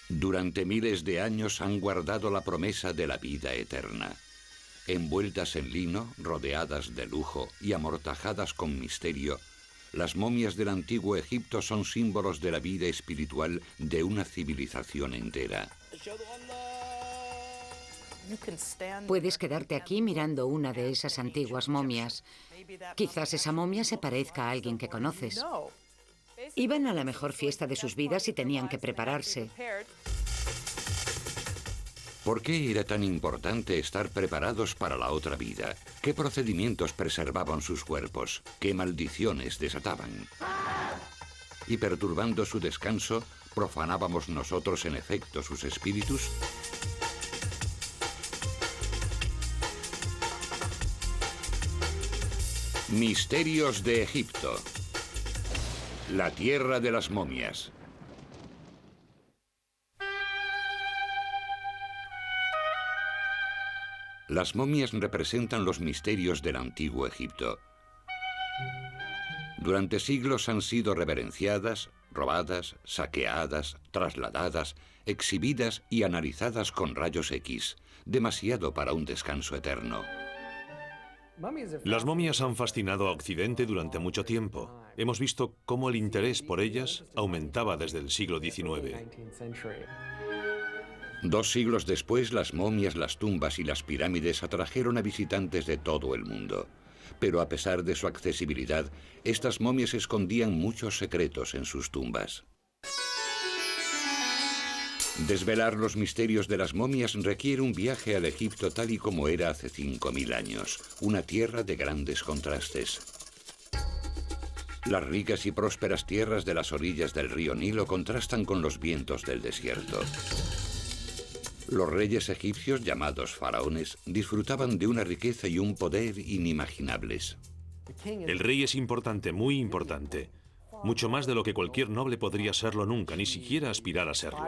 Durante miles de años han guardado la promesa de la vida eterna. Envueltas en lino, rodeadas de lujo y amortajadas con misterio, las momias del antiguo Egipto son símbolos de la vida espiritual de una civilización entera. Puedes quedarte aquí mirando una de esas antiguas momias. Quizás esa momia se parezca a alguien que conoces. Iban a la mejor fiesta de sus vidas y tenían que prepararse. ¿Por qué era tan importante estar preparados para la otra vida? ¿Qué procedimientos preservaban sus cuerpos? ¿Qué maldiciones desataban? Y perturbando su descanso, ¿profanábamos nosotros en efecto sus espíritus? Misterios de Egipto. La tierra de las momias. Las momias representan los misterios del antiguo Egipto. Durante siglos han sido reverenciadas, robadas, saqueadas, trasladadas, exhibidas y analizadas con rayos X, demasiado para un descanso eterno. Las momias han fascinado a Occidente durante mucho tiempo. Hemos visto cómo el interés por ellas aumentaba desde el siglo XIX. 2 siglos después, las momias, las tumbas y las pirámides atrajeron a visitantes de todo el mundo. Pero a pesar de su accesibilidad, estas momias escondían muchos secretos en sus tumbas. Desvelar los misterios de las momias requiere un viaje al Egipto tal y como era hace 5000 años, una tierra de grandes contrastes. Las ricas y prósperas tierras de las orillas del río Nilo contrastan con los vientos del desierto. Los reyes egipcios, llamados faraones, disfrutaban de una riqueza y un poder inimaginables. El rey es importante, muy importante. Mucho más de lo que cualquier noble podría serlo nunca, ni siquiera aspirar a serlo.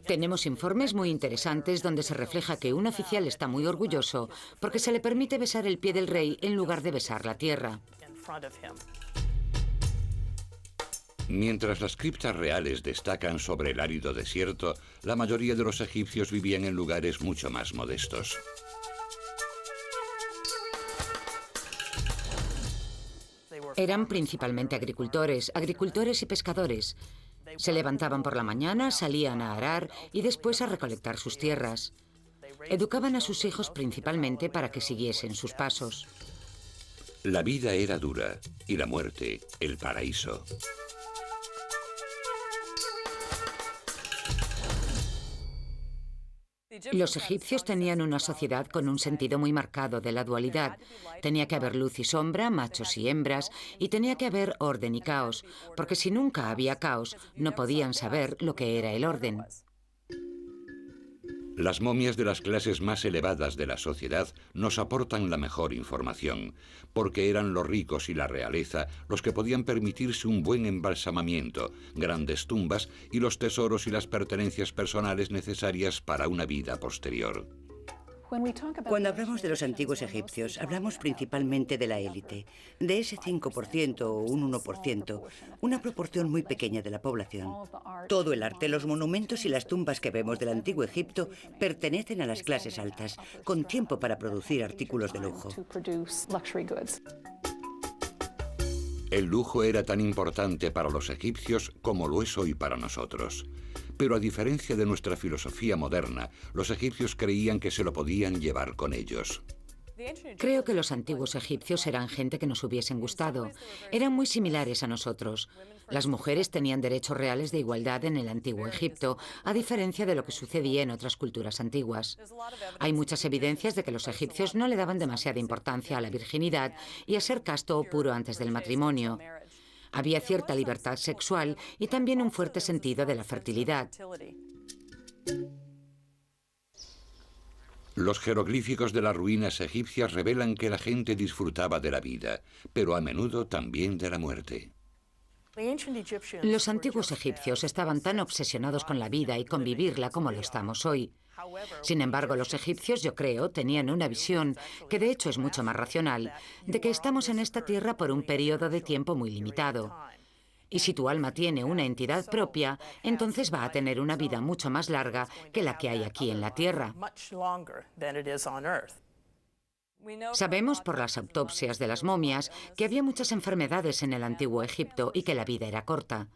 Tenemos informes muy interesantes donde se refleja que un oficial está muy orgulloso porque se le permite besar el pie del rey en lugar de besar la tierra. Mientras las criptas reales destacan sobre el árido desierto, la mayoría de los egipcios vivían en lugares mucho más modestos. Eran principalmente agricultores y pescadores. Se levantaban por la mañana, salían a arar y después a recolectar sus tierras. Educaban a sus hijos principalmente para que siguiesen sus pasos. La vida era dura y la muerte, el paraíso. Los egipcios tenían una sociedad con un sentido muy marcado de la dualidad. Tenía que haber luz y sombra, machos y hembras, y tenía que haber orden y caos, porque si nunca había caos, no podían saber lo que era el orden. Las momias de las clases más elevadas de la sociedad nos aportan la mejor información, porque eran los ricos y la realeza los que podían permitirse un buen embalsamamiento, grandes tumbas y los tesoros y las pertenencias personales necesarias para una vida posterior. Cuando hablamos de los antiguos egipcios, hablamos principalmente de la élite, de ese 5% o un 1%, una proporción muy pequeña de la población. Todo el arte, los monumentos y las tumbas que vemos del antiguo Egipto pertenecen a las clases altas, con tiempo para producir artículos de lujo. El lujo era tan importante para los egipcios como lo es hoy para nosotros. Pero a diferencia de nuestra filosofía moderna, los egipcios creían que se lo podían llevar con ellos. Creo que los antiguos egipcios eran gente que nos hubiesen gustado. Eran muy similares a nosotros. Las mujeres tenían derechos reales de igualdad en el antiguo Egipto, a diferencia de lo que sucedía en otras culturas antiguas. Hay muchas evidencias de que los egipcios no le daban demasiada importancia a la virginidad y a ser casto o puro antes del matrimonio. Había cierta libertad sexual y también un fuerte sentido de la fertilidad. Los jeroglíficos de las ruinas egipcias revelan que la gente disfrutaba de la vida, pero a menudo también de la muerte. Los antiguos egipcios estaban tan obsesionados con la vida y con vivirla como lo estamos hoy. Sin embargo, los egipcios, yo creo, tenían una visión, que de hecho es mucho más racional, de que estamos en esta tierra por un periodo de tiempo muy limitado. Y si tu alma tiene una entidad propia, entonces va a tener una vida mucho más larga que la que hay aquí en la Tierra. Sabemos por las autopsias de las momias que había muchas enfermedades en el antiguo Egipto y que la vida era corta.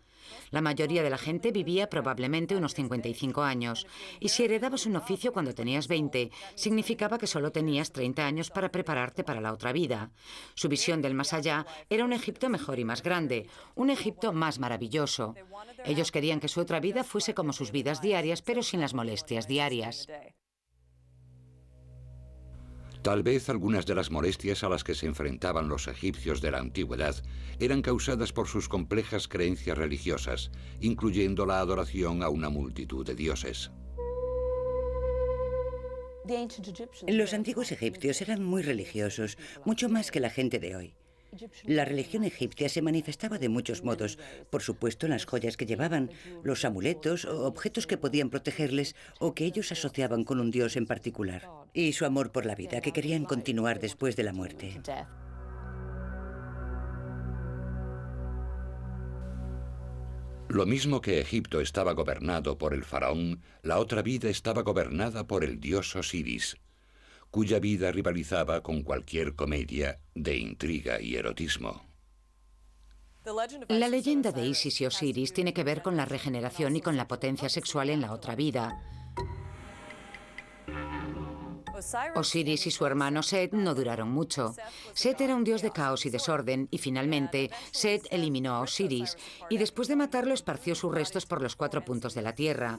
La mayoría de la gente vivía probablemente unos 55 años, y si heredabas un oficio cuando tenías 20, significaba que solo tenías 30 años para prepararte para la otra vida. Su visión del más allá era un Egipto mejor y más grande, un Egipto más maravilloso. Ellos querían que su otra vida fuese como sus vidas diarias, pero sin las molestias diarias. Tal vez algunas de las molestias a las que se enfrentaban los egipcios de la antigüedad eran causadas por sus complejas creencias religiosas, incluyendo la adoración a una multitud de dioses. Los antiguos egipcios eran muy religiosos, mucho más que la gente de hoy. La religión egipcia se manifestaba de muchos modos, por supuesto en las joyas que llevaban, los amuletos o objetos que podían protegerles o que ellos asociaban con un dios en particular, y su amor por la vida, que querían continuar después de la muerte. Lo mismo que Egipto estaba gobernado por el faraón, la otra vida estaba gobernada por el dios Osiris, cuya vida rivalizaba con cualquier comedia de intriga y erotismo. La leyenda de Isis y Osiris tiene que ver con la regeneración y con la potencia sexual en la otra vida. Osiris y su hermano Set no duraron mucho. Set era un dios de caos y desorden, y finalmente Set eliminó a Osiris, y después de matarlo esparció sus restos por los 4 puntos de la tierra.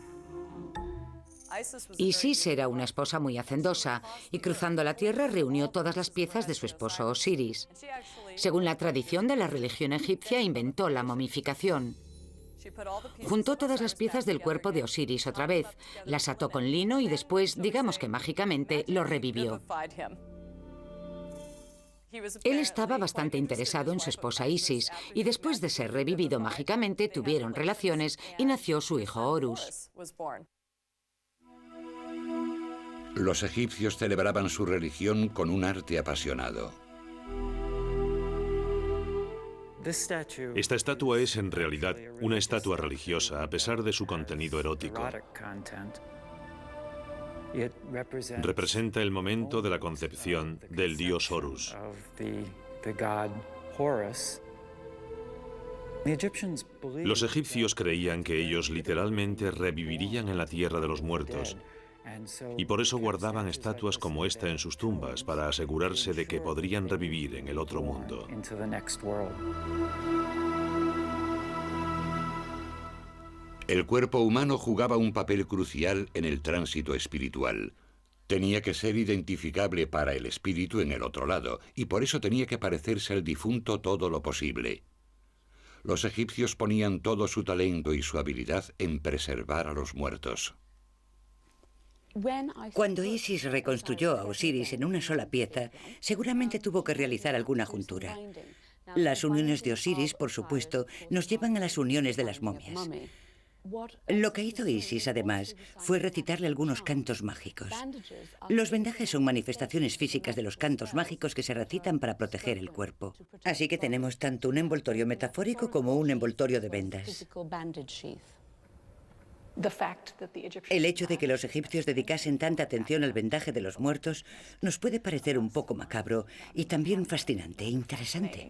Isis era una esposa muy hacendosa, y cruzando la tierra reunió todas las piezas de su esposo Osiris. Según la tradición de la religión egipcia, inventó la momificación. Juntó todas las piezas del cuerpo de Osiris otra vez, las ató con lino y después, digamos que mágicamente, lo revivió. Él estaba bastante interesado en su esposa Isis, y después de ser revivido mágicamente, tuvieron relaciones y nació su hijo Horus. Los egipcios celebraban su religión con un arte apasionado. Esta estatua es en realidad una estatua religiosa, a pesar de su contenido erótico. Representa el momento de la concepción del dios Horus. Los egipcios creían que ellos literalmente revivirían en la tierra de los muertos, y por eso guardaban estatuas como esta en sus tumbas, para asegurarse de que podrían revivir en el otro mundo. El cuerpo humano jugaba un papel crucial en el tránsito espiritual. Tenía que ser identificable para el espíritu en el otro lado, y por eso tenía que parecerse al difunto todo lo posible. Los egipcios ponían todo su talento y su habilidad en preservar a los muertos. Cuando Isis reconstruyó a Osiris en una sola pieza, seguramente tuvo que realizar alguna juntura. Las uniones de Osiris, por supuesto, nos llevan a las uniones de las momias. Lo que hizo Isis, además, fue recitarle algunos cantos mágicos. Los vendajes son manifestaciones físicas de los cantos mágicos que se recitan para proteger el cuerpo. Así que tenemos tanto un envoltorio metafórico como un envoltorio de vendas. El hecho de que los egipcios dedicasen tanta atención al vendaje de los muertos nos puede parecer un poco macabro y también fascinante e interesante.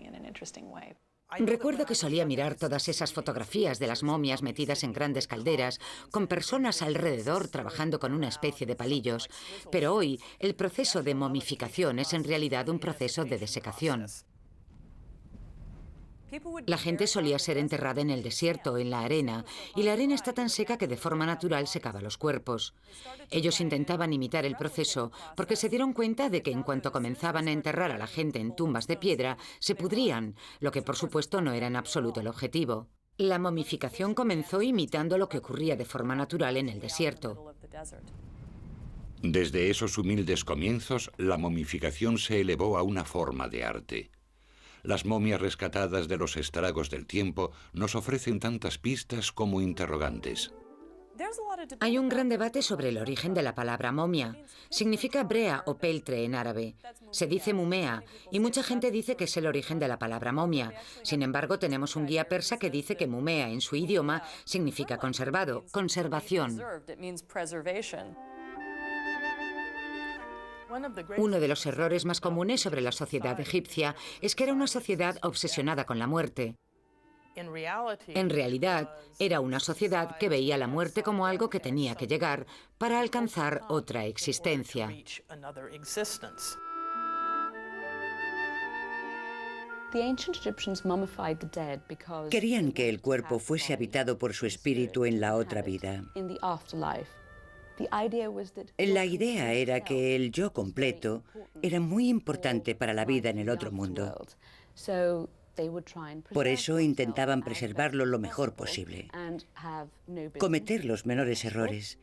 Recuerdo que solía mirar todas esas fotografías de las momias metidas en grandes calderas, con personas alrededor trabajando con una especie de palillos, pero hoy el proceso de momificación es en realidad un proceso de desecación. La gente solía ser enterrada en el desierto, en la arena, y la arena está tan seca que de forma natural secaba los cuerpos. Ellos intentaban imitar el proceso porque se dieron cuenta de que en cuanto comenzaban a enterrar a la gente en tumbas de piedra, se pudrían, lo que por supuesto no era en absoluto el objetivo. La momificación comenzó imitando lo que ocurría de forma natural en el desierto. Desde esos humildes comienzos, la momificación se elevó a una forma de arte. Las momias rescatadas de los estragos del tiempo nos ofrecen tantas pistas como interrogantes. Hay un gran debate sobre el origen de la palabra momia. Significa brea o peltre en árabe. Se dice mumea y mucha gente dice que es el origen de la palabra momia. Sin embargo, tenemos un guía persa que dice que mumea en su idioma significa conservado, conservación. Uno de los errores más comunes sobre la sociedad egipcia es que era una sociedad obsesionada con la muerte. En realidad, era una sociedad que veía la muerte como algo que tenía que llegar para alcanzar otra existencia. Querían que el cuerpo fuese habitado por su espíritu en la otra vida. La idea era que el yo completo era muy importante para la vida en el otro mundo. Por eso intentaban preservarlo lo mejor posible, cometer los menores errores.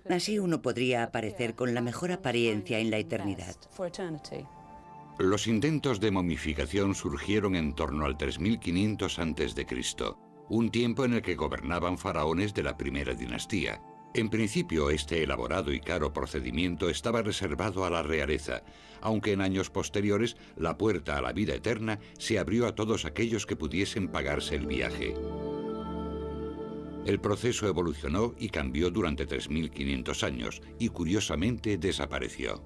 Así uno podría aparecer con la mejor apariencia en la eternidad. Los intentos de momificación surgieron en torno al 3500 a.C., un tiempo en el que gobernaban faraones de la primera dinastía. En principio, este elaborado y caro procedimiento estaba reservado a la realeza, aunque en años posteriores la puerta a la vida eterna se abrió a todos aquellos que pudiesen pagarse el viaje. El proceso evolucionó y cambió durante 3500 años y curiosamente desapareció.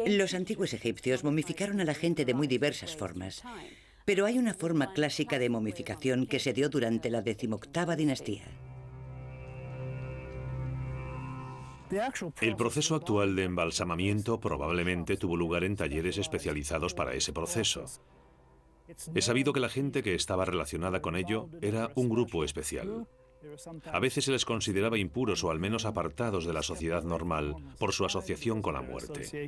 Los antiguos egipcios momificaron a la gente de muy diversas formas. Pero hay una forma clásica de momificación que se dio durante la 18ª dinastía. El proceso actual de embalsamamiento probablemente tuvo lugar en talleres especializados para ese proceso. Es sabido que la gente que estaba relacionada con ello era un grupo especial. A veces se les consideraba impuros o al menos apartados de la sociedad normal por su asociación con la muerte.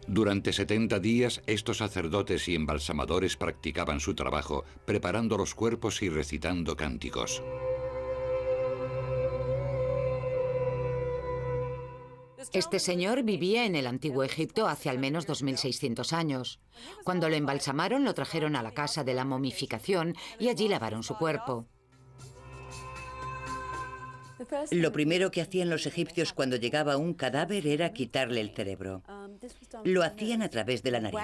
Durante 70 días, estos sacerdotes y embalsamadores practicaban su trabajo, preparando los cuerpos y recitando cánticos. Este señor vivía en el antiguo Egipto hace al menos 2600 años. Cuando lo embalsamaron, lo trajeron a la casa de la momificación y allí lavaron su cuerpo. Lo primero que hacían los egipcios cuando llegaba un cadáver era quitarle el cerebro. Lo hacían a través de la nariz.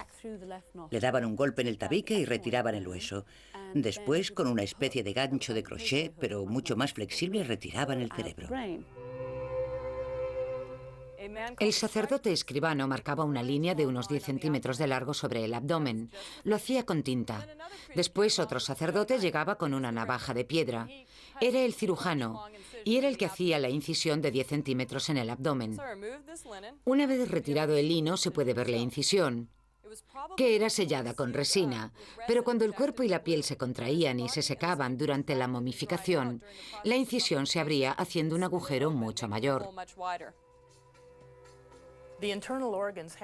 Le daban un golpe en el tabique y retiraban el hueso. Después, con una especie de gancho de crochet, pero mucho más flexible, retiraban el cerebro. El sacerdote escribano marcaba una línea de unos 10 centímetros de largo sobre el abdomen. Lo hacía con tinta. Después otro sacerdote llegaba con una navaja de piedra. Era el cirujano y era el que hacía la incisión de 10 centímetros en el abdomen. Una vez retirado el lino se puede ver la incisión, que era sellada con resina, pero cuando el cuerpo y la piel se contraían y se secaban durante la momificación, la incisión se abría haciendo un agujero mucho mayor.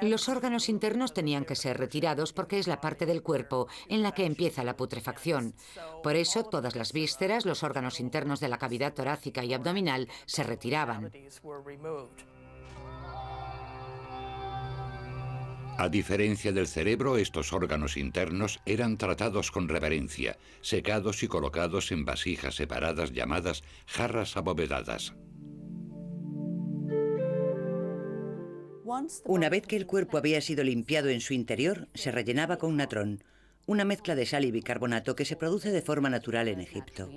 Los órganos internos tenían que ser retirados porque es la parte del cuerpo en la que empieza la putrefacción. Por eso, todas las vísceras, los órganos internos de la cavidad torácica y abdominal se retiraban. A diferencia del cerebro, estos órganos internos eran tratados con reverencia, secados y colocados en vasijas separadas llamadas jarras abovedadas. Una vez que el cuerpo había sido limpiado en su interior, se rellenaba con natrón, una mezcla de sal y bicarbonato que se produce de forma natural en Egipto.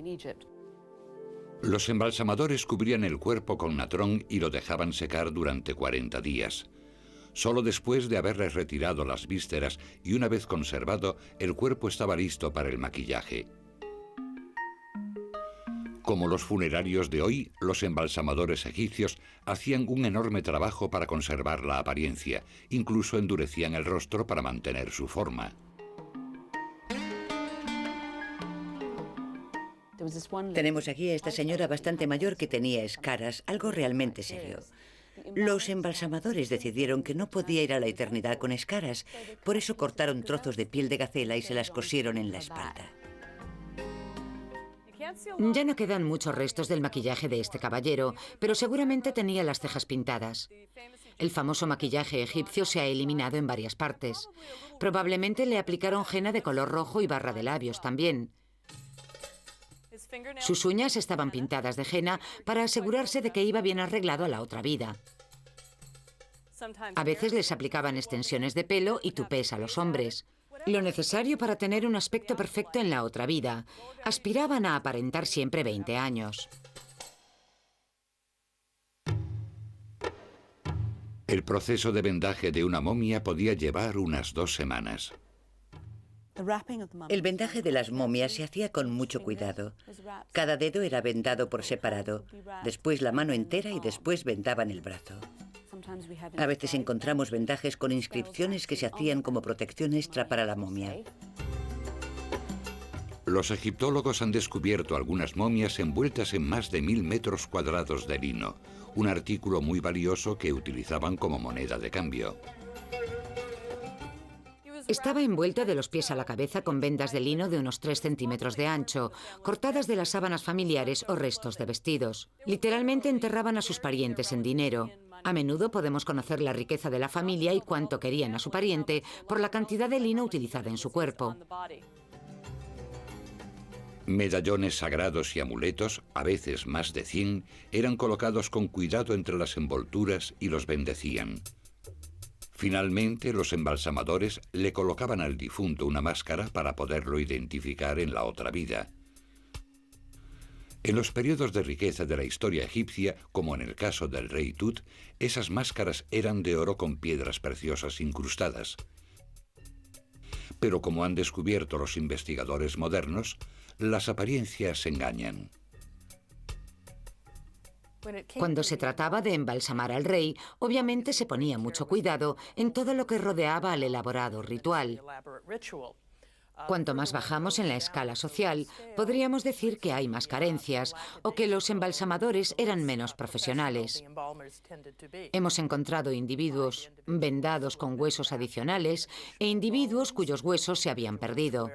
Los embalsamadores cubrían el cuerpo con natrón y lo dejaban secar durante 40 días. Solo después de haberles retirado las vísceras y una vez conservado, el cuerpo estaba listo para el maquillaje. Como los funerarios de hoy, los embalsamadores egipcios hacían un enorme trabajo para conservar la apariencia, incluso endurecían el rostro para mantener su forma. Tenemos aquí a esta señora bastante mayor que tenía escaras, algo realmente serio. Los embalsamadores decidieron que no podía ir a la eternidad con escaras, por eso cortaron trozos de piel de gacela y se las cosieron en la espalda. Ya no quedan muchos restos del maquillaje de este caballero, pero seguramente tenía las cejas pintadas. El famoso maquillaje egipcio se ha eliminado en varias partes. Probablemente le aplicaron henna de color rojo y barra de labios también. Sus uñas estaban pintadas de henna para asegurarse de que iba bien arreglado a la otra vida. A veces les aplicaban extensiones de pelo y tupés a los hombres. Lo necesario para tener un aspecto perfecto en la otra vida. Aspiraban a aparentar siempre 20 años. El proceso de vendaje de una momia podía llevar unas 2 semanas. El vendaje de las momias se hacía con mucho cuidado. Cada dedo era vendado por separado, después la mano entera y después vendaban el brazo. A veces encontramos vendajes con inscripciones que se hacían como protección extra para la momia. Los egiptólogos han descubierto algunas momias envueltas en más de 1000 metros cuadrados de lino, un artículo muy valioso que utilizaban como moneda de cambio. Estaba envuelto de los pies a la cabeza con vendas de lino de unos 3 centímetros de ancho, cortadas de las sábanas familiares o restos de vestidos. Literalmente enterraban a sus parientes en dinero. A menudo podemos conocer la riqueza de la familia y cuánto querían a su pariente por la cantidad de lino utilizada en su cuerpo. Medallones sagrados y amuletos, a veces más de 100, eran colocados con cuidado entre las envolturas y los bendecían. Finalmente, los embalsamadores le colocaban al difunto una máscara para poderlo identificar en la otra vida. En los periodos de riqueza de la historia egipcia, como en el caso del rey Tut, esas máscaras eran de oro con piedras preciosas incrustadas. Pero como han descubierto los investigadores modernos, las apariencias engañan. Cuando se trataba de embalsamar al rey, obviamente se ponía mucho cuidado en todo lo que rodeaba al elaborado ritual. Cuanto más bajamos en la escala social, podríamos decir que hay más carencias o que los embalsamadores eran menos profesionales. Hemos encontrado individuos vendados con huesos adicionales e individuos cuyos huesos se habían perdido.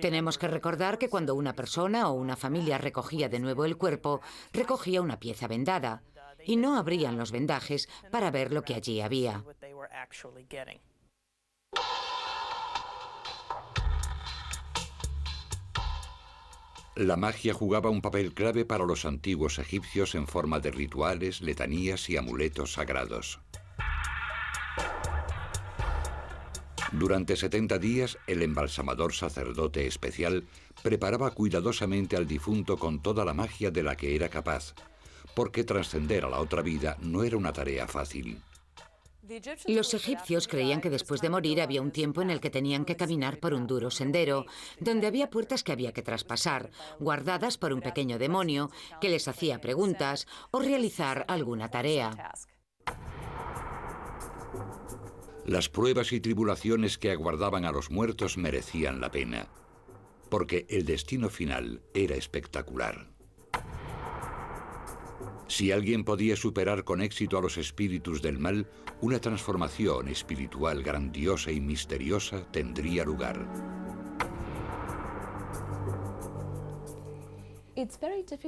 Tenemos que recordar que cuando una persona o una familia recogía de nuevo el cuerpo, recogía una pieza vendada, y no abrían los vendajes para ver lo que allí había. La magia jugaba un papel clave para los antiguos egipcios en forma de rituales, letanías y amuletos sagrados. Durante 70 días, el embalsamador sacerdote especial preparaba cuidadosamente al difunto con toda la magia de la que era capaz, porque trascender a la otra vida no era una tarea fácil. Los egipcios creían que después de morir había un tiempo en el que tenían que caminar por un duro sendero, donde había puertas que había que traspasar, guardadas por un pequeño demonio que les hacía preguntas o realizar alguna tarea. Las pruebas y tribulaciones que aguardaban a los muertos merecían la pena, porque el destino final era espectacular. Si alguien podía superar con éxito a los espíritus del mal, una transformación espiritual grandiosa y misteriosa tendría lugar.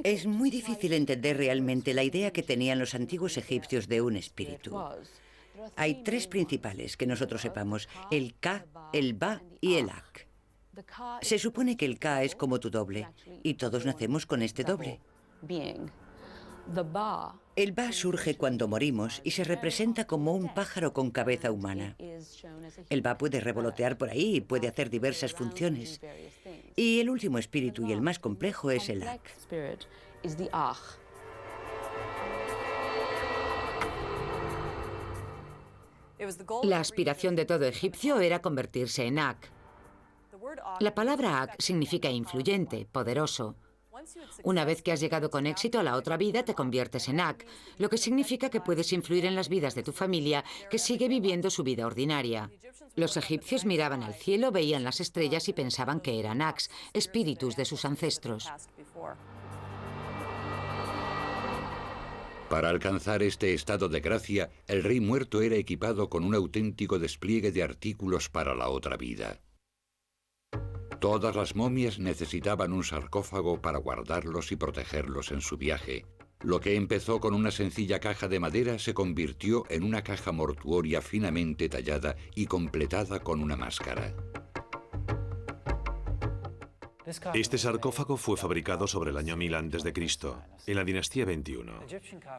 Es muy difícil entender realmente la idea que tenían los antiguos egipcios de un espíritu. Hay 3 principales que nosotros sepamos: el Ka, el Ba y el Ak. Se supone que el Ka es como tu doble, y todos nacemos con este doble. El Ba surge cuando morimos y se representa como un pájaro con cabeza humana. El Ba puede revolotear por ahí y puede hacer diversas funciones. Y el último espíritu y el más complejo es el Ak. La aspiración de todo egipcio era convertirse en Ak. La palabra Ak significa influyente, poderoso. Una vez que has llegado con éxito a la otra vida, te conviertes en Ak, lo que significa que puedes influir en las vidas de tu familia que sigue viviendo su vida ordinaria. Los egipcios miraban al cielo, veían las estrellas y pensaban que eran Aks, espíritus de sus ancestros. Para alcanzar este estado de gracia, el rey muerto era equipado con un auténtico despliegue de artículos para la otra vida. Todas las momias necesitaban un sarcófago para guardarlos y protegerlos en su viaje. Lo que empezó con una sencilla caja de madera se convirtió en una caja mortuoria finamente tallada y completada con una máscara. Este sarcófago fue fabricado sobre el año 1000 a.C., en la dinastía 21.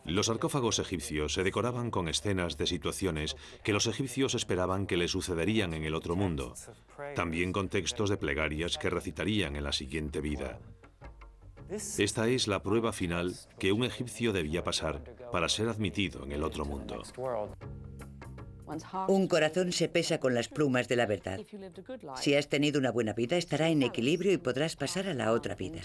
Los sarcófagos egipcios se decoraban con escenas de situaciones que los egipcios esperaban que le sucederían en el otro mundo, también con textos de plegarias que recitarían en la siguiente vida. Esta es la prueba final que un egipcio debía pasar para ser admitido en el otro mundo. Un corazón se pesa con las plumas de la verdad. Si has tenido una buena vida, estará en equilibrio y podrás pasar a la otra vida.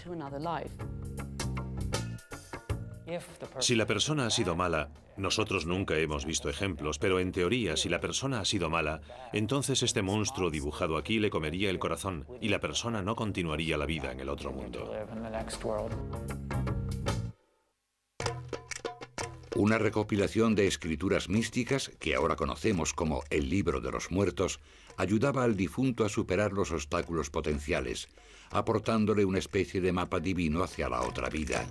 Si la persona ha sido mala, nosotros nunca hemos visto ejemplos, pero en teoría, si la persona ha sido mala, entonces este monstruo dibujado aquí le comería el corazón y la persona no continuaría la vida en el otro mundo. Una recopilación de escrituras místicas, que ahora conocemos como el Libro de los Muertos, ayudaba al difunto a superar los obstáculos potenciales, aportándole una especie de mapa divino hacia la otra vida.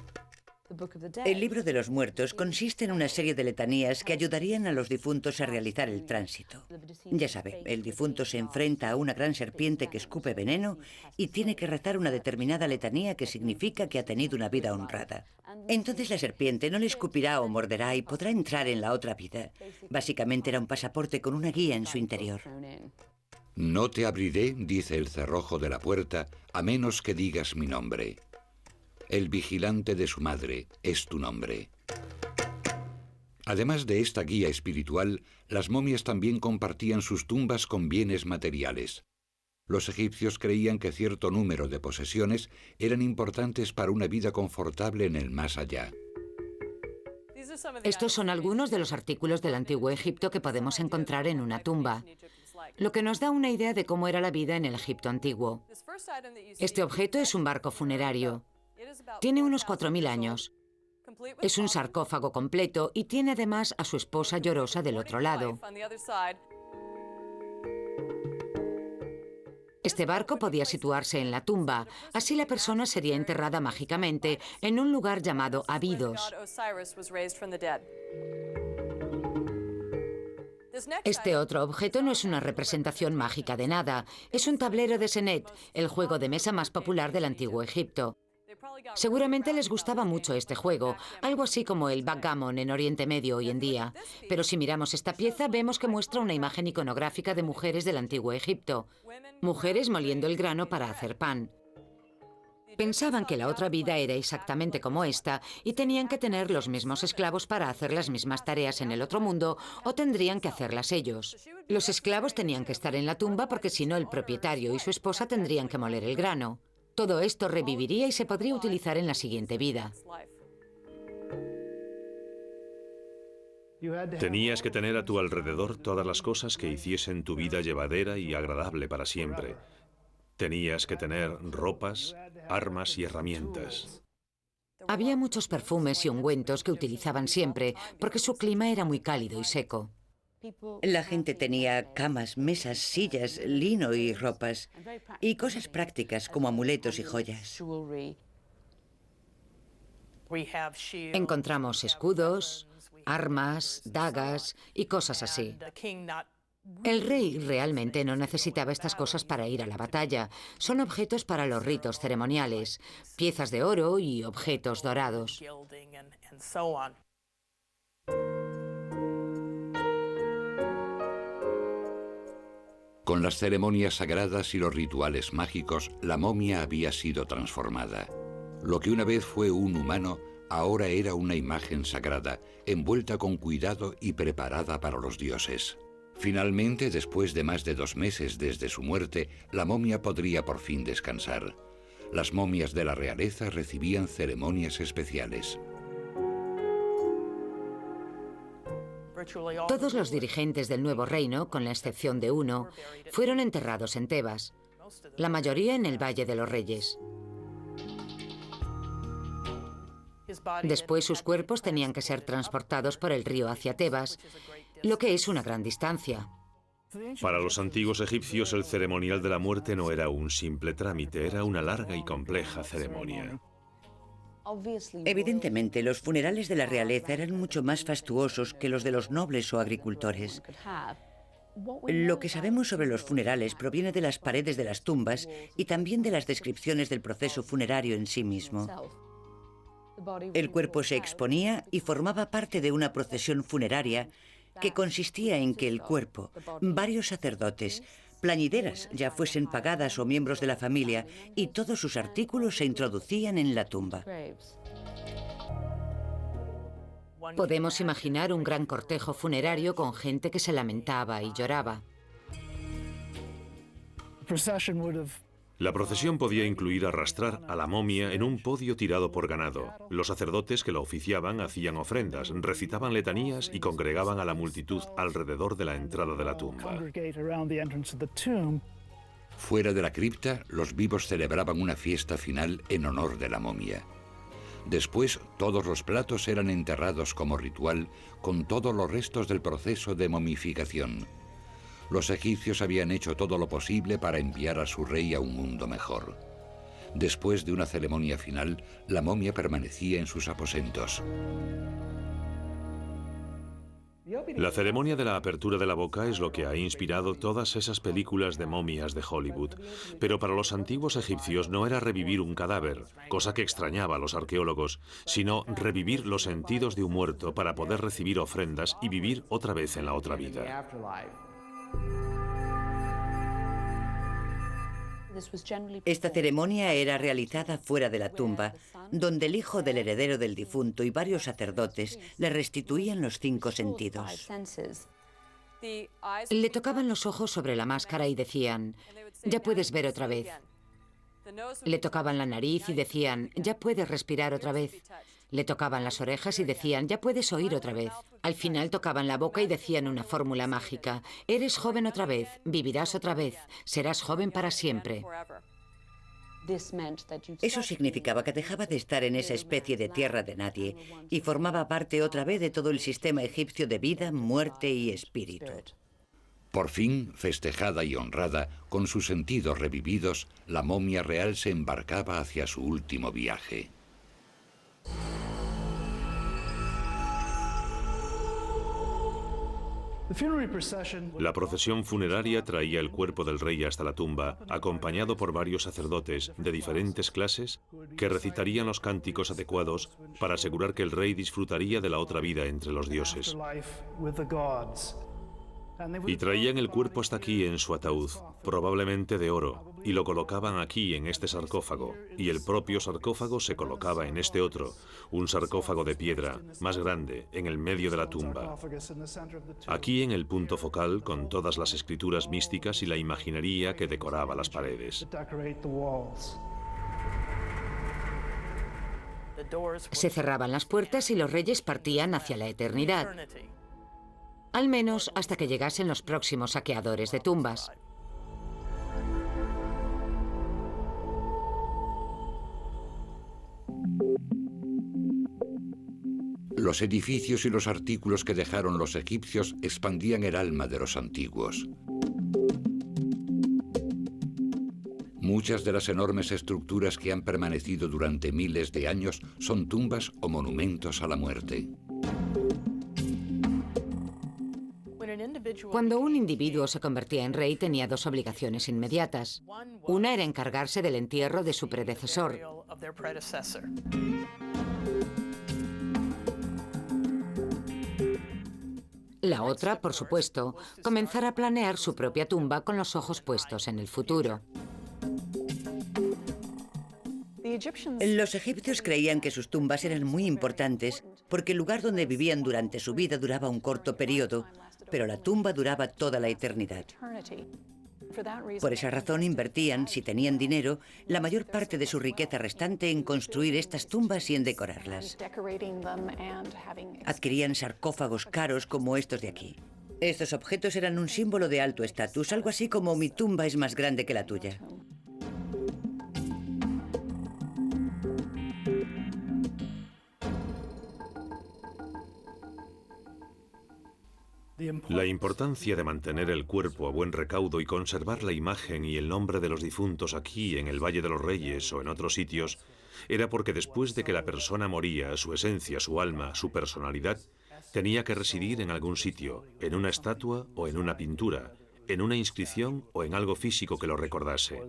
El Libro de los Muertos consiste en una serie de letanías que ayudarían a los difuntos a realizar el tránsito. Ya sabe, el difunto se enfrenta a una gran serpiente que escupe veneno y tiene que rezar una determinada letanía que significa que ha tenido una vida honrada. Entonces la serpiente no le escupirá o morderá y podrá entrar en la otra vida. Básicamente era un pasaporte con una guía en su interior. No te abriré, dice el cerrojo de la puerta, a menos que digas mi nombre. El vigilante de su madre es tu nombre. Además de esta guía espiritual, las momias también compartían sus tumbas con bienes materiales. Los egipcios creían que cierto número de posesiones eran importantes para una vida confortable en el más allá. Estos son algunos de los artículos del antiguo Egipto que podemos encontrar en una tumba, lo que nos da una idea de cómo era la vida en el Egipto antiguo. Este objeto es un barco funerario. Tiene unos 4000 años. Es un sarcófago completo y tiene además a su esposa llorosa del otro lado. Este barco podía situarse en la tumba, así la persona sería enterrada mágicamente en un lugar llamado Abidos. Este otro objeto no es una representación mágica de nada, es un tablero de Senet, el juego de mesa más popular del antiguo Egipto. Seguramente les gustaba mucho este juego, algo así como el backgammon en Oriente Medio hoy en día. Pero si miramos esta pieza, vemos que muestra una imagen iconográfica de mujeres del antiguo Egipto. Mujeres moliendo el grano para hacer pan. Pensaban que la otra vida era exactamente como esta y tenían que tener los mismos esclavos para hacer las mismas tareas en el otro mundo o tendrían que hacerlas ellos. Los esclavos tenían que estar en la tumba porque si no el propietario y su esposa tendrían que moler el grano. Todo esto reviviría y se podría utilizar en la siguiente vida. Tenías que tener a tu alrededor todas las cosas que hiciesen tu vida llevadera y agradable para siempre. Tenías que tener ropas, armas y herramientas. Había muchos perfumes y ungüentos que utilizaban siempre porque su clima era muy cálido y seco. La gente tenía camas, mesas, sillas, lino y ropas, y cosas prácticas como amuletos y joyas. Encontramos escudos, armas, dagas y cosas así. El rey realmente no necesitaba estas cosas para ir a la batalla. Son objetos para los ritos ceremoniales, piezas de oro y objetos dorados. Con las ceremonias sagradas y los rituales mágicos, la momia había sido transformada. Lo que una vez fue un humano, ahora era una imagen sagrada, envuelta con cuidado y preparada para los dioses. Finalmente, después de más de 2 meses desde su muerte, la momia podría por fin descansar. Las momias de la realeza recibían ceremonias especiales. Todos los dirigentes del nuevo reino, con la excepción de uno, fueron enterrados en Tebas, la mayoría en el Valle de los Reyes. Después sus cuerpos tenían que ser transportados por el río hacia Tebas, lo que es una gran distancia. Para los antiguos egipcios el ceremonial de la muerte no era un simple trámite, era una larga y compleja ceremonia. Evidentemente, los funerales de la realeza eran mucho más fastuosos que los de los nobles o agricultores. Lo que sabemos sobre los funerales proviene de las paredes de las tumbas y también de las descripciones del proceso funerario en sí mismo. El cuerpo se exponía y formaba parte de una procesión funeraria que consistía en que el cuerpo, varios sacerdotes, plañideras, ya fuesen pagadas o miembros de la familia, y todos sus artículos se introducían en la tumba. Podemos imaginar un gran cortejo funerario con gente que se lamentaba y lloraba. La procesión podía incluir arrastrar a la momia en un podio tirado por ganado. Los sacerdotes que la oficiaban hacían ofrendas, recitaban letanías y congregaban a la multitud alrededor de la entrada de la tumba. Fuera de la cripta, los vivos celebraban una fiesta final en honor de la momia. Después, todos los platos eran enterrados como ritual con todos los restos del proceso de momificación. Los egipcios habían hecho todo lo posible para enviar a su rey a un mundo mejor. Después de una ceremonia final, la momia permanecía en sus aposentos. La ceremonia de la apertura de la boca es lo que ha inspirado todas esas películas de momias de Hollywood. Pero para los antiguos egipcios no era revivir un cadáver, cosa que extrañaba a los arqueólogos, sino revivir los sentidos de un muerto para poder recibir ofrendas y vivir otra vez en la otra vida. Esta ceremonia era realizada fuera de la tumba, donde el hijo del heredero del difunto y varios sacerdotes le restituían los 5 sentidos. Le tocaban los ojos sobre la máscara y decían, ya puedes ver otra vez. Le tocaban la nariz y decían, ya puedes respirar otra vez. Le tocaban las orejas y decían, ya puedes oír otra vez. Al final tocaban la boca y decían una fórmula mágica. Eres joven otra vez, vivirás otra vez, serás joven para siempre. Eso significaba que dejaba de estar en esa especie de tierra de nadie y formaba parte otra vez de todo el sistema egipcio de vida, muerte y espíritu. Por fin, festejada y honrada, con sus sentidos revividos, la momia real se embarcaba hacia su último viaje. La procesión funeraria traía el cuerpo del rey hasta la tumba, acompañado por varios sacerdotes de diferentes clases que recitarían los cánticos adecuados para asegurar que el rey disfrutaría de la otra vida entre los dioses. Y traían el cuerpo hasta aquí en su ataúd, probablemente de oro, y lo colocaban aquí en este sarcófago, y el propio sarcófago se colocaba en este otro, un sarcófago de piedra, más grande, en el medio de la tumba. Aquí en el punto focal, con todas las escrituras místicas y la imaginería que decoraba las paredes. Se cerraban las puertas y los reyes partían hacia la eternidad. Al menos hasta que llegasen los próximos saqueadores de tumbas. Los edificios y los artículos que dejaron los egipcios expandían el alma de los antiguos. Muchas de las enormes estructuras que han permanecido durante miles de años son tumbas o monumentos a la muerte. Cuando un individuo se convertía en rey tenía 2 obligaciones inmediatas. Una era encargarse del entierro de su predecesor. La otra, por supuesto, comenzar a planear su propia tumba con los ojos puestos en el futuro. Los egipcios creían que sus tumbas eran muy importantes porque el lugar donde vivían durante su vida duraba un corto periodo, pero la tumba duraba toda la eternidad. Por esa razón invertían, si tenían dinero, la mayor parte de su riqueza restante en construir estas tumbas y en decorarlas. Adquirían sarcófagos caros como estos de aquí. Estos objetos eran un símbolo de alto estatus, algo así como mi tumba es más grande que la tuya. La importancia de mantener el cuerpo a buen recaudo y conservar la imagen y el nombre de los difuntos aquí, en el Valle de los Reyes o en otros sitios, era porque después de que la persona moría, su esencia, su alma, su personalidad, tenía que residir en algún sitio, en una estatua o en una pintura, en una inscripción o en algo físico que lo recordase.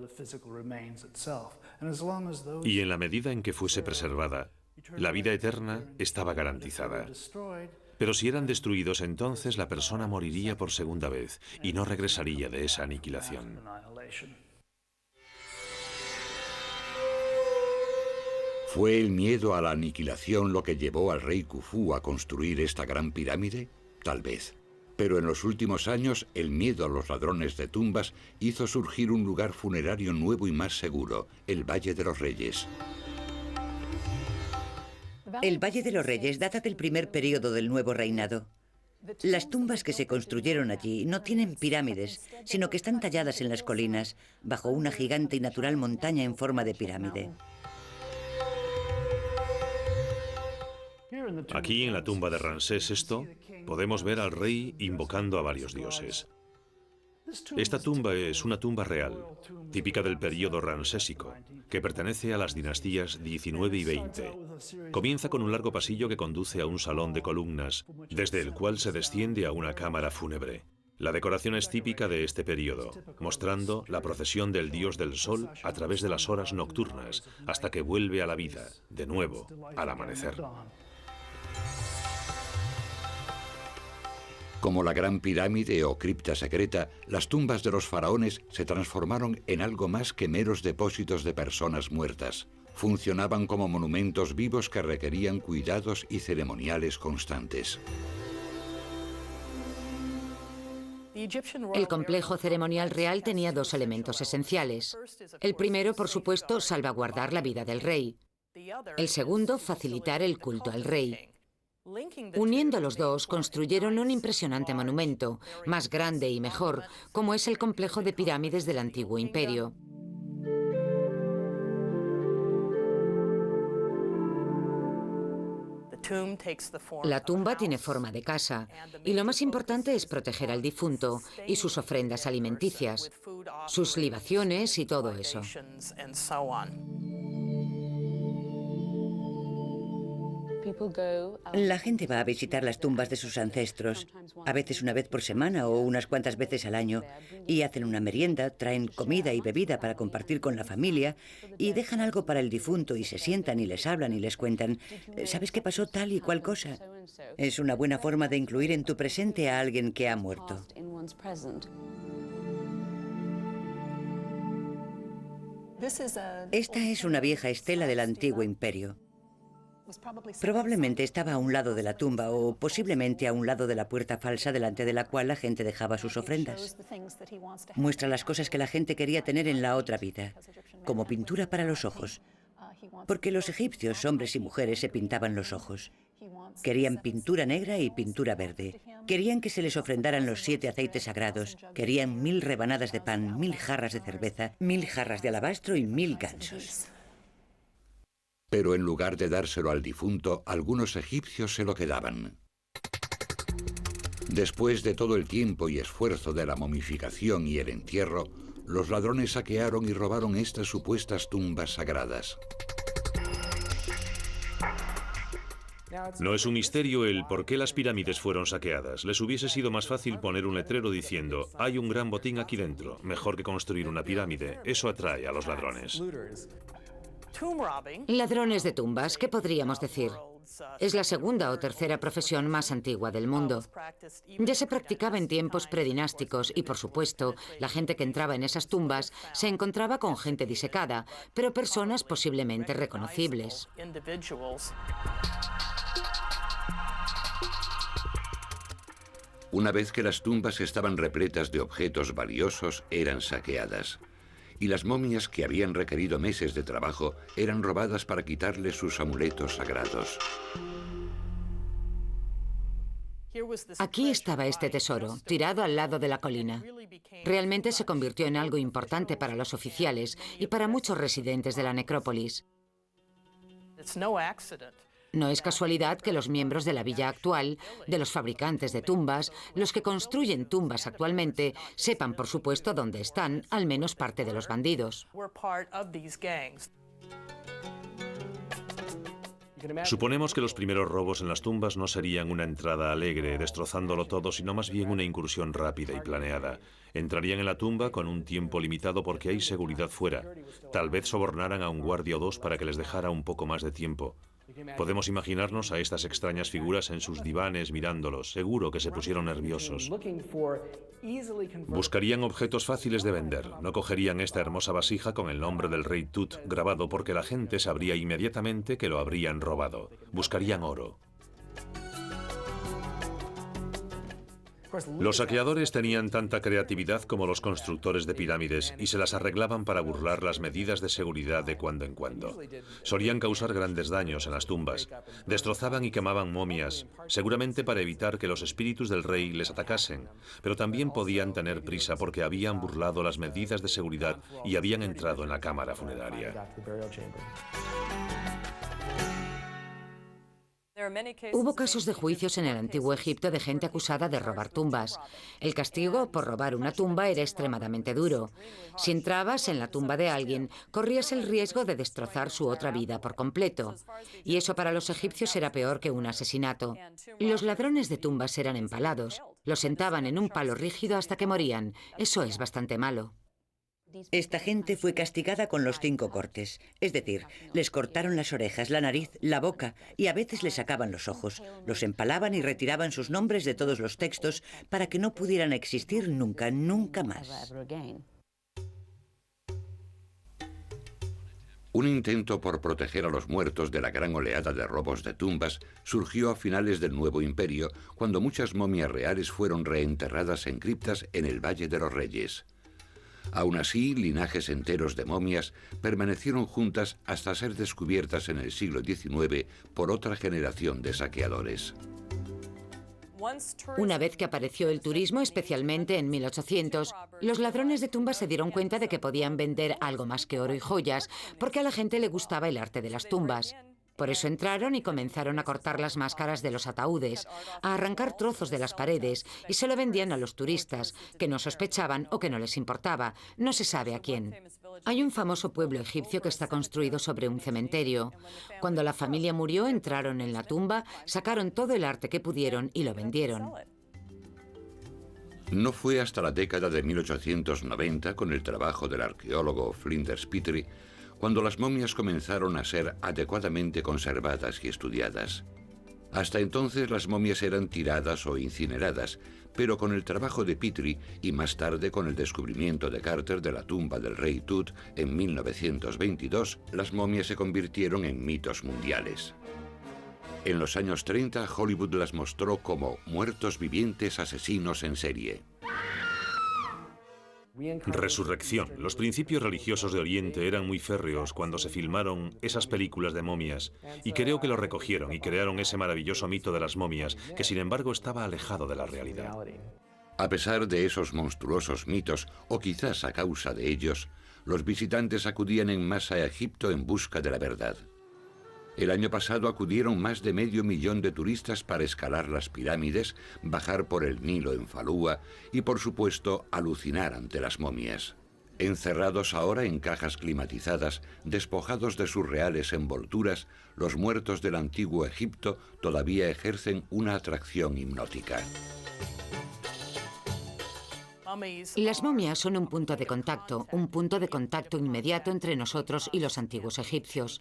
Y en la medida en que fuese preservada, la vida eterna estaba garantizada. Pero si eran destruidos, entonces la persona moriría por segunda vez y no regresaría de esa aniquilación. ¿Fue el miedo a la aniquilación lo que llevó al rey Khufu a construir esta gran pirámide? Tal vez. Pero en los últimos años, el miedo a los ladrones de tumbas hizo surgir un lugar funerario nuevo y más seguro, el Valle de los Reyes. El Valle de los Reyes data del primer periodo del nuevo reinado. Las tumbas que se construyeron allí no tienen pirámides, sino que están talladas en las colinas, bajo una gigante y natural montaña en forma de pirámide. Aquí, en la tumba de Ramsés VI, podemos ver al rey invocando a varios dioses. Esta tumba es una tumba real, típica del período ramsésico, que pertenece a las dinastías 19 y 20. Comienza con un largo pasillo que conduce a un salón de columnas, desde el cual se desciende a una cámara fúnebre. La decoración es típica de este período, mostrando la procesión del dios del sol a través de las horas nocturnas, hasta que vuelve a la vida, de nuevo, al amanecer. Como la Gran Pirámide o cripta secreta, las tumbas de los faraones se transformaron en algo más que meros depósitos de personas muertas. Funcionaban como monumentos vivos que requerían cuidados y ceremoniales constantes. El complejo ceremonial real tenía dos elementos esenciales. El primero, por supuesto, salvaguardar la vida del rey. El segundo, facilitar el culto al rey. Uniendo los dos, construyeron un impresionante monumento, más grande y mejor, como es el complejo de pirámides del Antiguo Imperio. La tumba tiene forma de casa, y lo más importante es proteger al difunto y sus ofrendas alimenticias, sus libaciones y todo eso. La gente va a visitar las tumbas de sus ancestros, a veces una vez por semana o unas cuantas veces al año, y hacen una merienda, traen comida y bebida para compartir con la familia, y dejan algo para el difunto y se sientan y les hablan y les cuentan, ¿sabes qué pasó tal y cual cosa? Es una buena forma de incluir en tu presente a alguien que ha muerto. Esta es una vieja estela del Antiguo Imperio. Probablemente estaba a un lado de la tumba o posiblemente a un lado de la puerta falsa delante de la cual la gente dejaba sus ofrendas. Muestra las cosas que la gente quería tener en la otra vida, como pintura para los ojos. Porque los egipcios, hombres y mujeres, se pintaban los ojos. Querían pintura negra y pintura verde. Querían que se les ofrendaran los 7 aceites sagrados. Querían 1000 rebanadas de pan, 1000 jarras de cerveza, 1000 jarras de alabastro y 1000 gansos. Pero en lugar de dárselo al difunto, algunos egipcios se lo quedaban. Después de todo el tiempo y esfuerzo de la momificación y el entierro, los ladrones saquearon y robaron estas supuestas tumbas sagradas. No es un misterio el por qué las pirámides fueron saqueadas. Les hubiese sido más fácil poner un letrero diciendo, hay un gran botín aquí dentro, mejor que construir una pirámide. Eso atrae a los ladrones. Ladrones de tumbas, ¿qué podríamos decir? Es la segunda o tercera profesión más antigua del mundo. Ya se practicaba en tiempos predinásticos y, por supuesto, la gente que entraba en esas tumbas se encontraba con gente disecada, pero personas posiblemente reconocibles. Una vez que las tumbas estaban repletas de objetos valiosos, eran saqueadas. Y las momias que habían requerido meses de trabajo eran robadas para quitarles sus amuletos sagrados. Aquí estaba este tesoro, tirado al lado de la colina. Realmente se convirtió en algo importante para los oficiales y para muchos residentes de la necrópolis. No es casualidad que los miembros de la villa actual, de los fabricantes de tumbas, los que construyen tumbas actualmente, sepan, por supuesto, dónde están, al menos parte de los bandidos. Suponemos que los primeros robos en las tumbas no serían una entrada alegre, destrozándolo todo, sino más bien una incursión rápida y planeada. Entrarían en la tumba con un tiempo limitado porque hay seguridad fuera. Tal vez sobornaran a un guardia o dos para que les dejara un poco más de tiempo. Podemos imaginarnos a estas extrañas figuras en sus divanes mirándolos. Seguro que se pusieron nerviosos. Buscarían objetos fáciles de vender. No cogerían esta hermosa vasija con el nombre del rey Tut grabado porque la gente sabría inmediatamente que lo habrían robado. Buscarían oro. Los saqueadores tenían tanta creatividad como los constructores de pirámides y se las arreglaban para burlar las medidas de seguridad de cuando en cuando. Solían causar grandes daños en las tumbas. Destrozaban y quemaban momias, seguramente para evitar que los espíritus del rey les atacasen, pero también podían tener prisa porque habían burlado las medidas de seguridad y habían entrado en la cámara funeraria. Hubo casos de juicios en el antiguo Egipto de gente acusada de robar tumbas. El castigo por robar una tumba era extremadamente duro. Si entrabas en la tumba de alguien, corrías el riesgo de destrozar su otra vida por completo. Y eso para los egipcios era peor que un asesinato. Los ladrones de tumbas eran empalados. Los sentaban en un palo rígido hasta que morían. Eso es bastante malo. Esta gente fue castigada con los 5 cortes, es decir, les cortaron las orejas, la nariz, la boca y a veces les sacaban los ojos. Los empalaban y retiraban sus nombres de todos los textos para que no pudieran existir nunca, nunca más. Un intento por proteger a los muertos de la gran oleada de robos de tumbas surgió a finales del Nuevo Imperio, cuando muchas momias reales fueron reenterradas en criptas en el Valle de los Reyes. Aún así, linajes enteros de momias permanecieron juntas hasta ser descubiertas en el siglo XIX por otra generación de saqueadores. Una vez que apareció el turismo, especialmente en 1800, los ladrones de tumbas se dieron cuenta de que podían vender algo más que oro y joyas, porque a la gente le gustaba el arte de las tumbas. Por eso entraron y comenzaron a cortar las máscaras de los ataúdes, a arrancar trozos de las paredes y se lo vendían a los turistas, que no sospechaban o que no les importaba. No se sabe a quién. Hay un famoso pueblo egipcio que está construido sobre un cementerio. Cuando la familia murió, entraron en la tumba, sacaron todo el arte que pudieron y lo vendieron. No fue hasta la década de 1890, con el trabajo del arqueólogo Flinders Petrie, cuando las momias comenzaron a ser adecuadamente conservadas y estudiadas. Hasta entonces las momias eran tiradas o incineradas, pero con el trabajo de Petrie y más tarde con el descubrimiento de Carter de la tumba del rey Tut en 1922, las momias se convirtieron en mitos mundiales. En los años 30, Hollywood las mostró como muertos vivientes asesinos en serie. Resurrección. Los principios religiosos de Oriente eran muy férreos cuando se filmaron esas películas de momias, y creo que lo recogieron y crearon ese maravilloso mito de las momias, que sin embargo estaba alejado de la realidad. A pesar de esos monstruosos mitos, o quizás a causa de ellos, los visitantes acudían en masa a Egipto en busca de la verdad. El año pasado acudieron más de 500.000 de turistas para escalar las pirámides, bajar por el Nilo en Falúa y, por supuesto, alucinar ante las momias. Encerrados ahora en cajas climatizadas, despojados de sus reales envolturas, los muertos del antiguo Egipto todavía ejercen una atracción hipnótica. Las momias son un punto de contacto inmediato entre nosotros y los antiguos egipcios.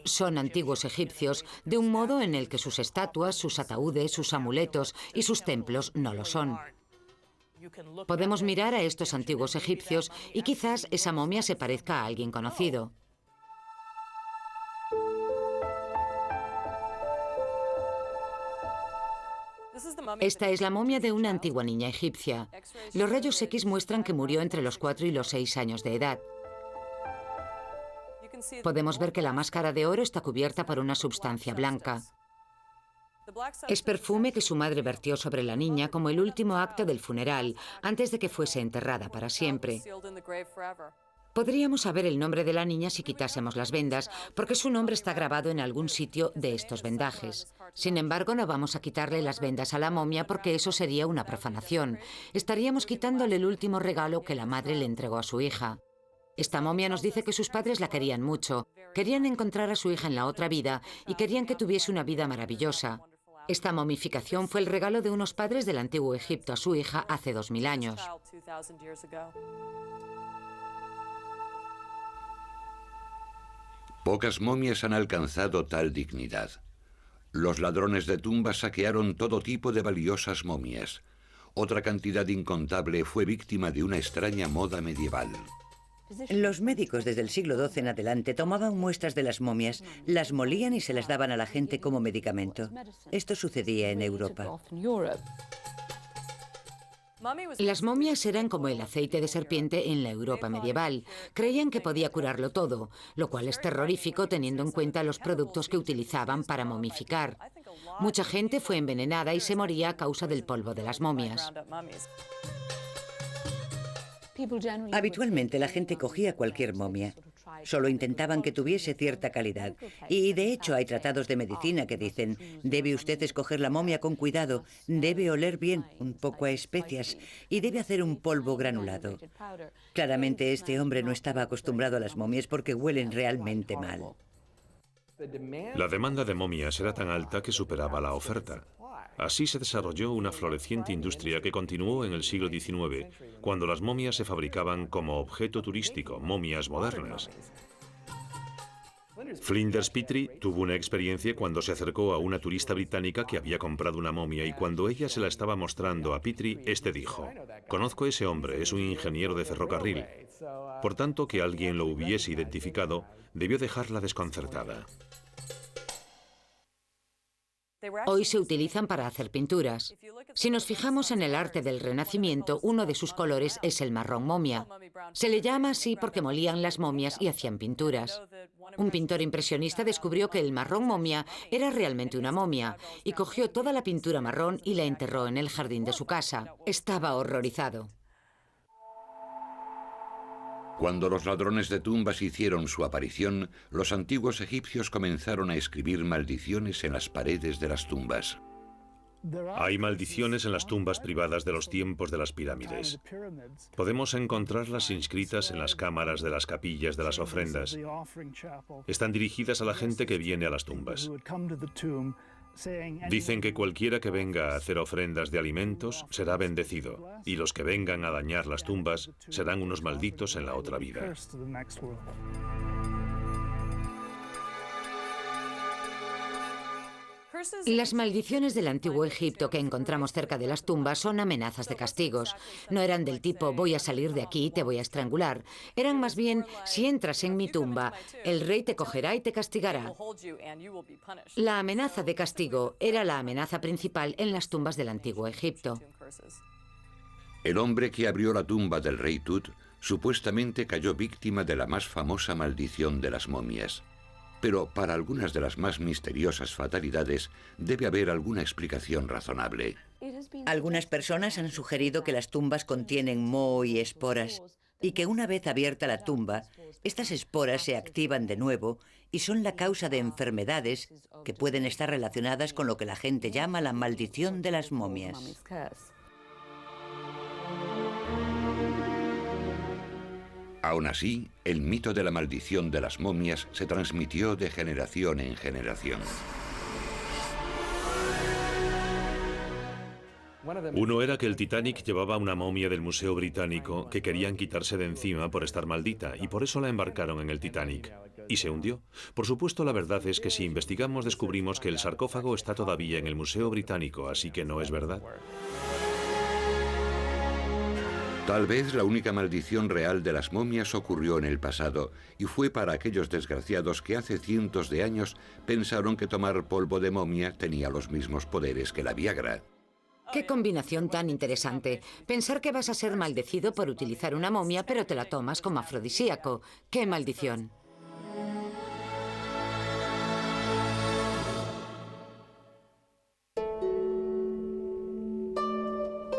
Son antiguos egipcios de un modo en el que sus estatuas, sus ataúdes, sus amuletos y sus templos no lo son. Podemos mirar a estos antiguos egipcios y quizás esa momia se parezca a alguien conocido. Esta es la momia de una antigua niña egipcia. Los rayos X muestran que murió entre los 4 y los 6 años de edad. Podemos ver que la máscara de oro está cubierta por una sustancia blanca. Es perfume que su madre vertió sobre la niña como el último acto del funeral, antes de que fuese enterrada para siempre. Podríamos saber el nombre de la niña si quitásemos las vendas, porque su nombre está grabado en algún sitio de estos vendajes. Sin embargo, no vamos a quitarle las vendas a la momia porque eso sería una profanación. Estaríamos quitándole el último regalo que la madre le entregó a su hija. Esta momia nos dice que sus padres la querían mucho, querían encontrar a su hija en la otra vida y querían que tuviese una vida maravillosa. Esta momificación fue el regalo de unos padres del antiguo Egipto a su hija hace 2000 años. Pocas momias han alcanzado tal dignidad. Los ladrones de tumbas saquearon todo tipo de valiosas momias. Otra cantidad incontable fue víctima de una extraña moda medieval. Los médicos desde el siglo XII en adelante tomaban muestras de las momias, las molían y se las daban a la gente como medicamento. Esto sucedía en Europa. Las momias eran como el aceite de serpiente en la Europa medieval. Creían que podía curarlo todo, lo cual es terrorífico teniendo en cuenta los productos que utilizaban para momificar. Mucha gente fue envenenada y se moría a causa del polvo de las momias. Habitualmente la gente cogía cualquier momia. Solo intentaban que tuviese cierta calidad. Y de hecho hay tratados de medicina que dicen: debe usted escoger la momia con cuidado, debe oler bien, un poco a especias, y debe hacer un polvo granulado. Claramente este hombre no estaba acostumbrado a las momias porque huelen realmente mal. La demanda de momias era tan alta que superaba la oferta. Así se desarrolló una floreciente industria que continuó en el siglo XIX, cuando las momias se fabricaban como objeto turístico, momias modernas. Flinders Petrie tuvo una experiencia cuando se acercó a una turista británica que había comprado una momia, y cuando ella se la estaba mostrando a Petrie, este dijo: «Conozco a ese hombre, es un ingeniero de ferrocarril». Por tanto, que alguien lo hubiese identificado debió dejarla desconcertada. Hoy se utilizan para hacer pinturas. Si nos fijamos en el arte del Renacimiento, uno de sus colores es el marrón momia. Se le llama así porque molían las momias y hacían pinturas. Un pintor impresionista descubrió que el marrón momia era realmente una momia y cogió toda la pintura marrón y la enterró en el jardín de su casa. Estaba horrorizado. Cuando los ladrones de tumbas hicieron su aparición, los antiguos egipcios comenzaron a escribir maldiciones en las paredes de las tumbas. Hay maldiciones en las tumbas privadas de los tiempos de las pirámides. Podemos encontrarlas inscritas en las cámaras de las capillas de las ofrendas. Están dirigidas a la gente que viene a las tumbas. Dicen que cualquiera que venga a hacer ofrendas de alimentos será bendecido, y los que vengan a dañar las tumbas serán unos malditos en la otra vida. Las maldiciones del antiguo Egipto que encontramos cerca de las tumbas son amenazas de castigos. No eran del tipo: voy a salir de aquí y te voy a estrangular. Eran más bien: si entras en mi tumba, el rey te cogerá y te castigará. La amenaza de castigo era la amenaza principal en las tumbas del antiguo Egipto. El hombre que abrió la tumba del rey Tut supuestamente cayó víctima de la más famosa maldición de las momias. Pero para algunas de las más misteriosas fatalidades debe haber alguna explicación razonable. Algunas personas han sugerido que las tumbas contienen moho y esporas, y que una vez abierta la tumba, estas esporas se activan de nuevo y son la causa de enfermedades que pueden estar relacionadas con lo que la gente llama la maldición de las momias. Aún así, el mito de la maldición de las momias se transmitió de generación en generación. Uno era que el Titanic llevaba una momia del Museo Británico que querían quitarse de encima por estar maldita, y por eso la embarcaron en el Titanic. Y se hundió. Por supuesto, la verdad es que si investigamos descubrimos que el sarcófago está todavía en el Museo Británico, así que no es verdad. Tal vez la única maldición real de las momias ocurrió en el pasado, y fue para aquellos desgraciados que hace cientos de años pensaron que tomar polvo de momia tenía los mismos poderes que la Viagra. ¡Qué combinación tan interesante! Pensar que vas a ser maldecido por utilizar una momia, pero te la tomas como afrodisíaco. ¡Qué maldición!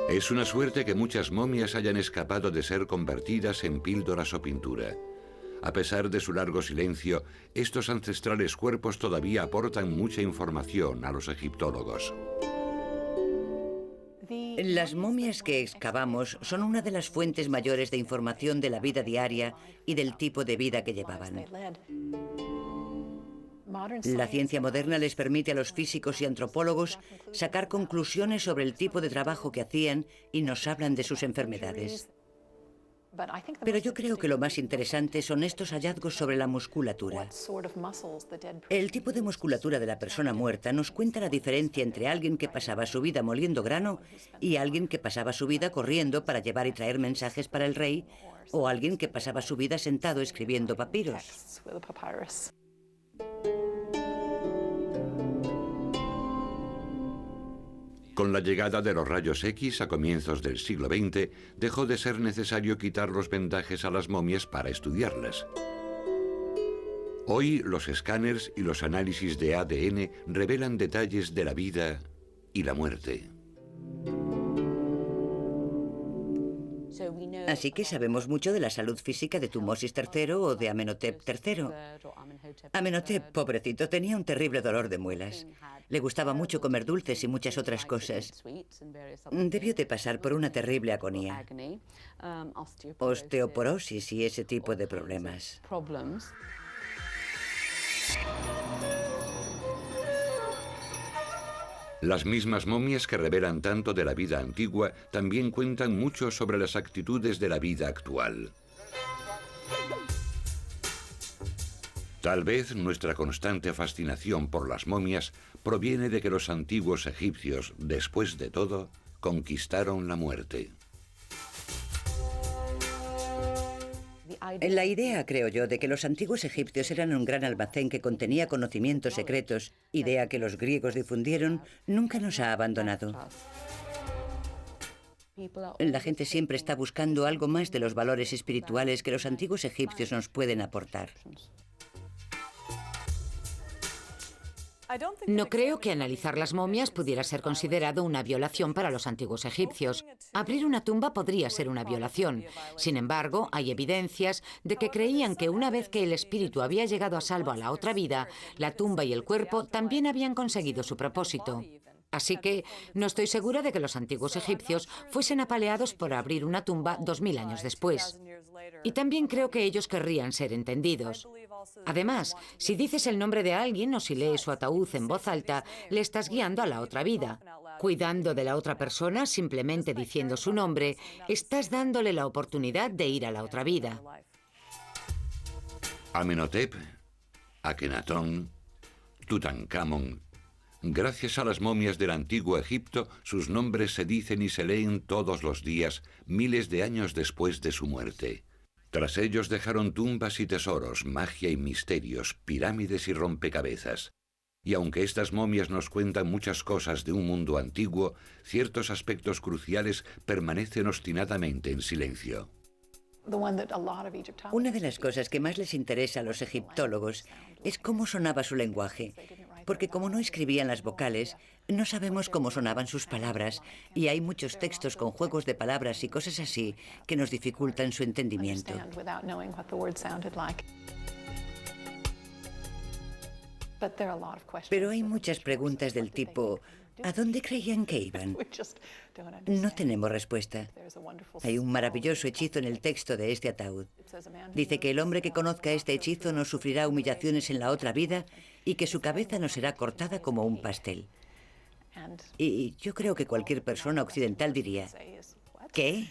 Es una suerte que muchas momias hayan escapado de ser convertidas en píldoras o pintura. A pesar de su largo silencio, estos ancestrales cuerpos todavía aportan mucha información a los egiptólogos. Las momias que excavamos son una de las fuentes mayores de información de la vida diaria y del tipo de vida que llevaban. La ciencia moderna les permite a los físicos y antropólogos sacar conclusiones sobre el tipo de trabajo que hacían y nos hablan de sus enfermedades. Pero yo creo que lo más interesante son estos hallazgos sobre la musculatura. El tipo de musculatura de la persona muerta nos cuenta la diferencia entre alguien que pasaba su vida moliendo grano y alguien que pasaba su vida corriendo para llevar y traer mensajes para el rey, o alguien que pasaba su vida sentado escribiendo papiros. Con la llegada de los rayos X a comienzos del siglo XX, dejó de ser necesario quitar los vendajes a las momias para estudiarlas. Hoy los escáneres y los análisis de ADN revelan detalles de la vida y la muerte. Así que sabemos mucho de la salud física de Tutmosis III o de Amenhotep III. Amenhotep, pobrecito, tenía un terrible dolor de muelas. Le gustaba mucho comer dulces y muchas otras cosas. Debió de pasar por una terrible agonía. Osteoporosis y ese tipo de problemas. Las mismas momias que revelan tanto de la vida antigua también cuentan mucho sobre las actitudes de la vida actual. Tal vez nuestra constante fascinación por las momias proviene de que los antiguos egipcios, después de todo, conquistaron la muerte. La idea, creo yo, de que los antiguos egipcios eran un gran almacén que contenía conocimientos secretos, idea que los griegos difundieron, nunca nos ha abandonado. La gente siempre está buscando algo más de los valores espirituales que los antiguos egipcios nos pueden aportar. No creo que analizar las momias pudiera ser considerado una violación para los antiguos egipcios. Abrir una tumba podría ser una violación. Sin embargo, hay evidencias de que creían que una vez que el espíritu había llegado a salvo a la otra vida, la tumba y el cuerpo también habían conseguido su propósito. Así que no estoy segura de que los antiguos egipcios fuesen apaleados por abrir una tumba 2000 años después. Y también creo que ellos querrían ser entendidos. Además, si dices el nombre de alguien o si lees su ataúd en voz alta, le estás guiando a la otra vida. Cuidando de la otra persona, simplemente diciendo su nombre, estás dándole la oportunidad de ir a la otra vida. Amenhotep, Akenatón, Tutankamón. Gracias a las momias del antiguo Egipto, sus nombres se dicen y se leen todos los días, miles de años después de su muerte. Tras ellos dejaron tumbas y tesoros, magia y misterios, pirámides y rompecabezas. Y aunque estas momias nos cuentan muchas cosas de un mundo antiguo, ciertos aspectos cruciales permanecen obstinadamente en silencio. Una de las cosas que más les interesa a los egiptólogos es cómo sonaba su lenguaje, porque como no escribían las vocales, no sabemos cómo sonaban sus palabras, y hay muchos textos con juegos de palabras y cosas así que nos dificultan su entendimiento. Pero hay muchas preguntas del tipo, ¿a dónde creían que iban? No tenemos respuesta. Hay un maravilloso hechizo en el texto de este ataúd. Dice que el hombre que conozca este hechizo no sufrirá humillaciones en la otra vida y que su cabeza no será cortada como un pastel. Y yo creo que cualquier persona occidental diría, ¿qué?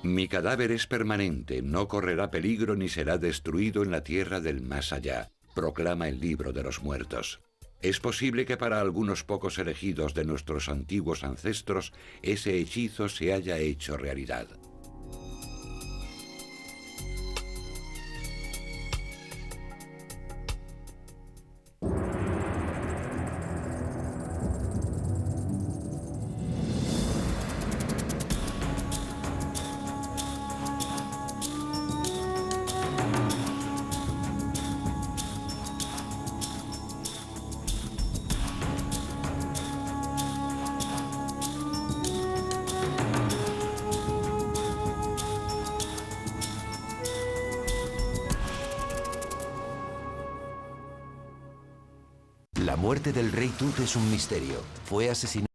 Mi cadáver es permanente, no correrá peligro ni será destruido en la tierra del más allá, proclama el libro de los muertos. Es posible que para algunos pocos elegidos de nuestros antiguos ancestros ese hechizo se haya hecho realidad. La muerte del rey Tut es un misterio. Fue asesinado